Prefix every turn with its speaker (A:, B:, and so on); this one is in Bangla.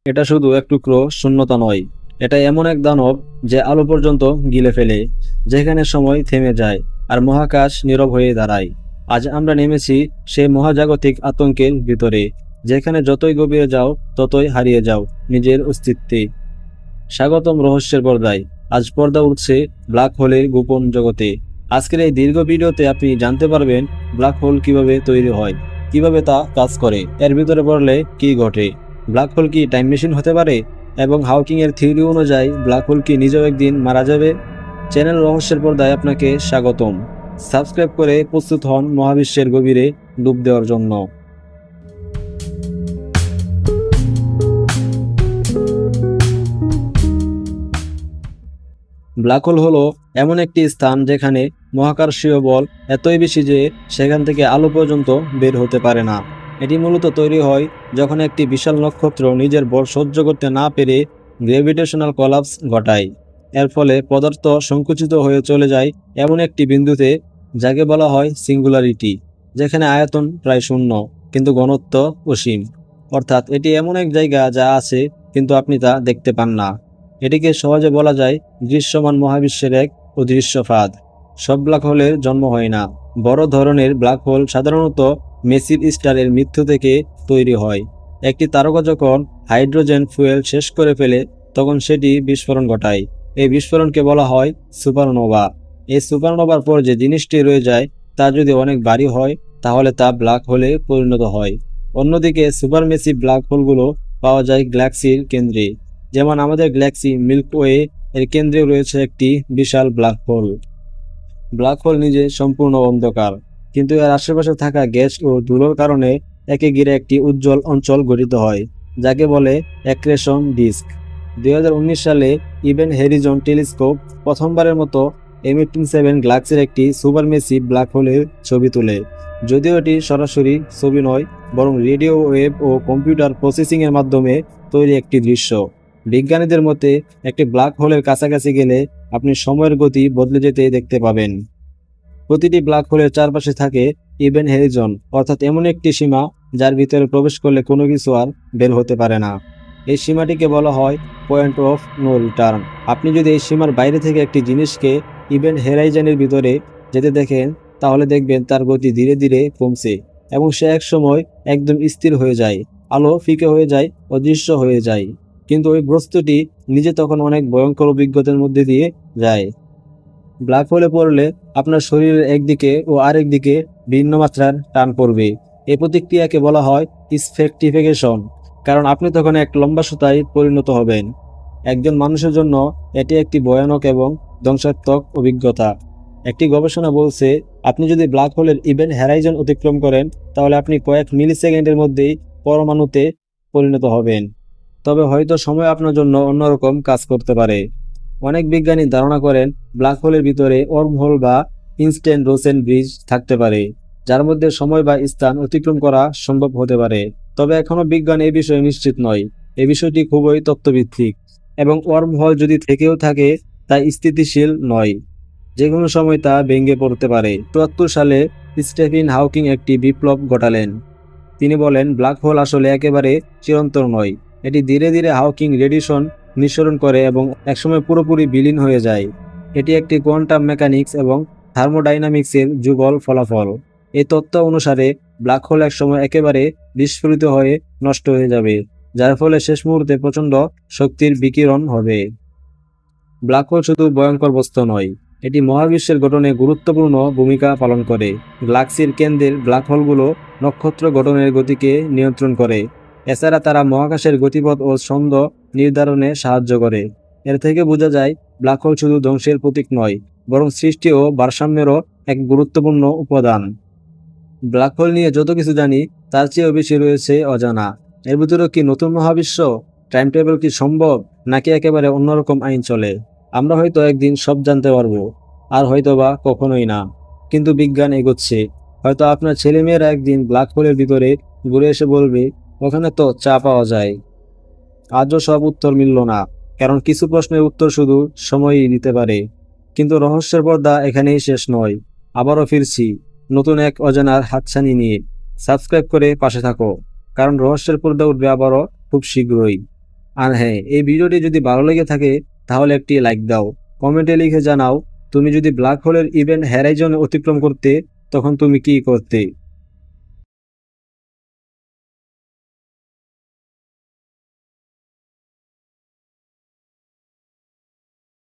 A: এটা শুধু এক টুকরো শূন্যতা নয়, এটা এমন এক দানব যে আলো পর্যন্ত গিলে ফেলে, যেখানে সময় থেমে যায় আর মহাকাশ নীরব হয়ে দাঁড়ায়। আজ আমরা নেমেছি সেই মহাজাগতিক আতঙ্কের ভিতরে, যেখানে যতই গভীরে যাও ততই হারিয়ে যাও নিজের অস্তিত্বে। স্বাগতম রহস্যের পর্দায়। আজ পর্দা উঠছে ব্ল্যাক হোলের গোপন জগতে। আজকের এই দীর্ঘ ভিডিওতে আপনি জানতে পারবেন ব্ল্যাক হোল কিভাবে তৈরি হয়, কিভাবে তা কাজ করে, এর ভিতরে পড়লে কি ঘটে, ব্ল্যাক হোল কি টাইম মেশিন হতে পারে, এবং হাউকিং এর থিওরি অনুযায়ী ব্ল্যাক হোল কি নিজেও একদিন মারা যাবে। চ্যানেল রহস্যের পর্দায় আপনাকে স্বাগতম। সাবস্ক্রাইব করে প্রস্তুত হন মহাবিশ্বের গভীরে ডুব দেওয়ার জন্য। ব্ল্যাক হোল হলো এমন একটি স্থান যেখানে মহাকর্ষীয় বল এতই বেশি যে সেখান থেকে আলো পর্যন্ত বের হতে পারে না। এটি মূলত তৈরি হয় যখন একটি বিশাল নক্ষত্র নিজের বল সহ্য করতে না পেরে গ্র্যাভিটেশনাল কলাপস ঘটায়। এর ফলে পদার্থ সংকুচিত হয়ে চলে যায় এমন একটি বিন্দুতে, যাকে বলা হয় সিঙ্গুলারিটি, যেখানে আয়তন প্রায় শূন্য কিন্তু ঘনত্ব অসীম। অর্থাৎ এটি এমন এক জায়গা যা আছে কিন্তু আপনি তা দেখতে পান না। এটিকে সহজে বলা যায় দৃশ্যমান মহাবিশ্বের এক অদৃশ্য ফাঁদ। সব ব্ল্যাক হোলের জন্ম হয় না। বড় ধরনের ব্ল্যাক হোল সাধারণত মেসিভ স্টারের মৃত্যু থেকে তৈরি হয়। একটি তারকা যখন হাইড্রোজেন ফুয়েল শেষ করে ফেলে তখন সেটি বিস্ফোরণ ঘটায়। এই বিস্ফোরণকে বলা হয় সুপারনোভা। এই সুপারনোভার পর যে জিনিসটি রয়ে যায় তা যদি অনেক ভারী হয় তাহলে তা ব্ল্যাক হোলে পরিণত হয়। অন্যদিকে সুপারমেসিভ ব্ল্যাক হোলগুলো পাওয়া যায় গ্যালাক্সির কেন্দ্রে, যেমন আমাদের গ্যালাক্সি মিল্কওয়ে এর কেন্দ্রে রয়েছে একটি বিশাল ব্ল্যাক হোল। ব্ল্যাক হোল নিজে সম্পূর্ণ অন্ধকার, কিন্তু এর আশেপাশে থাকা গ্যাস ও ধুলোর কারণে একে ঘিরে একটি উজ্জ্বল অঞ্চল গঠিত হয়, যাকে বলে অ্যাক্রেশন ডিস্ক। 2019 সালে ইভেন্ট হ্যারিজন টেলিস্কোপ প্রথমবারের মতো M187 গ্যালাক্সির একটি সুপারমেসিভ ব্ল্যাক হোলের ছবি তোলে। যদিও এটি সরাসরি ছবি নয়, বরং রেডিও ওয়েভ ও কম্পিউটার প্রসেসিং এর মাধ্যমে তৈরি একটি দৃশ্য। বিজ্ঞানীদের মতে একটি ব্ল্যাক হোলের কাছাকাছি গেলে আপনি সময়ের গতি বদলে যেতে দেখতে পাবেন। প্রতিটি ব্ল্যাক হোলের চারপাশে থাকে ইভেন্ট হ্যারিজন, অর্থাৎ এমন একটি সীমা যার ভিতরে প্রবেশ করলে কোনো কিছু আর বের হতে পারে না। এই সীমাটিকে বলা হয় পয়েন্ট অফ নো রিটার্ন। আপনি যদি এই সীমার বাইরে থেকে একটি জিনিসকে ইভেন্ট হ্যারাইজনের ভিতরে যেতে দেখেন তাহলে দেখবেন তার গতি ধীরে ধীরে কমছে এবং সে এক সময় একদম স্থির হয়ে যায়, আলো ফিকে হয়ে যায়, অদৃশ্য হয়ে যায়। কিন্তু ওই বস্তুটি নিজে তখন অনেক ভয়ঙ্কর অভিজ্ঞতার মধ্যে দিয়ে যায়। ব্ল্যাক হোলে পড়লে আপনার শরীরের একদিকে ও আরেক দিকে ভিন্ন মাত্রার টান পড়বে। এই প্রতিক্রিয়াকে বলা হয় স্ফেকটিফিকেশন, কারণ আপনি তখন এক লম্বা সুতায় পরিণত হবেন। একজন মানুষের জন্য এটি একটি ভয়ানক এবং ধ্বংসাত্মক অভিজ্ঞতা। একটি গবেষণা বলছে আপনি যদি ব্ল্যাক হোলের ইভেন্ট হ্যারাইজন অতিক্রম করেন তাহলে আপনি কয়েক মিলি সেকেন্ডের মধ্যেই পরমাণুতে পরিণত হবেন। তবে হয়তো সময় আপনার জন্য অন্যরকম কাজ করতে পারে। অনেক বিজ্ঞানী ধারণা করেন ব্ল্যাক হোলের ভিতরে ওয়ার্মহোল বা ইনস্ট্যান্ট রোসেন ব্রিজ থাকতে পারে, যার মধ্যে সময় বা স্থান অতিক্রম করা সম্ভব হতে পারে। তবে এখনো বিজ্ঞান এই বিষয়ে নিশ্চিত নয়। এই বিষয়টি খুবই তত্ত্বভিত্তিক এবং ওয়ার্মহোল যদি থেকেও থাকে তা স্থিতিশীল নয়, যে কোনো সময় তা ভেঙে পড়তে পারে। 74 সালে স্টিফেন হকিং একটি বিপ্লব ঘটালেন। তিনি বলেন ব্ল্যাক হোল আসলে একেবারে চিরন্তন নয়, এটি ধীরে ধীরে হাউকিং রেডিয়েশন নিঃসরণ করে এবং একসময় পুরোপুরি বিলীন হয়ে যায়। এটি একটি কোয়ান্টাম মেকানিক্স এবং থার্মোডাইনামিক্সের যুগল ফলাফল। এই তত্ত্ব অনুসারে ব্ল্যাক হোল একসময় একেবারে বিস্ফোরিত হয়ে নষ্ট হয়ে যাবে, যার ফলে শেষ মুহূর্তে প্রচণ্ড শক্তির বিকিরণ হবে। ব্ল্যাক হোল শুধু ভয়ঙ্কর বস্তু নয়, এটি মহাবিশ্বের গঠনে গুরুত্বপূর্ণ ভূমিকা পালন করে। গ্যালাক্সির কেন্দ্রের ব্ল্যাক হোলগুলো নক্ষত্র গঠনের গতিকে নিয়ন্ত্রণ করে। এছাড়া তারা মহাকাশের গতিপথ ও ছন্দ নির্ধারণে সাহায্য করে। এর থেকে বোঝা যায় ব্ল্যাক হোল শুধু ধ্বংসের প্রতীক নয়, বরং সৃষ্টি ও ভারসাম্যেরও এক গুরুত্বপূর্ণ উপাদান। ব্ল্যাক হোল নিয়ে যত কিছু জানি তার চেয়েও বেশি রয়েছে অজানা। এর ভিতরেও কি নতুন মহাবিশ্ব, টাইম ট্রাভেল কি সম্ভব, নাকি একেবারে অন্যরকম আইন চলে? আমরা হয়তো একদিন সব জানতে পারবো, আর হয়তোবা কখনোই না। কিন্তু বিজ্ঞান এগোচ্ছে। হয়তো আপনার ছেলেমেয়েরা একদিন ব্ল্যাক হোলের ভিতরে ঘুরে এসে বলবে ওখানে তো চা পাওয়া যায়। আজও সব উত্তর মিলল না, কারণ কিছু প্রশ্নের উত্তর শুধু সময়ই দিতে পারে। কিন্তু রহস্যের পর্দা এখানেই শেষ নয়। আবারও ফিরছি নতুন এক অজানার হাতছানি নিয়ে। সাবস্ক্রাইব করে পাশে থাকো, কারণ রহস্যের পর্দা উঠবে আবারও খুব শীঘ্রই। আর হ্যাঁ, এই ভিডিওটি যদি ভালো লেগে থাকে তাহলে একটি লাইক দাও। কমেন্টে লিখে জানাও তুমি যদি ব্ল্যাক হোলের ইভেন্ট হ্যারাইজনে অতিক্রম করতে তখন তুমি কি করতে।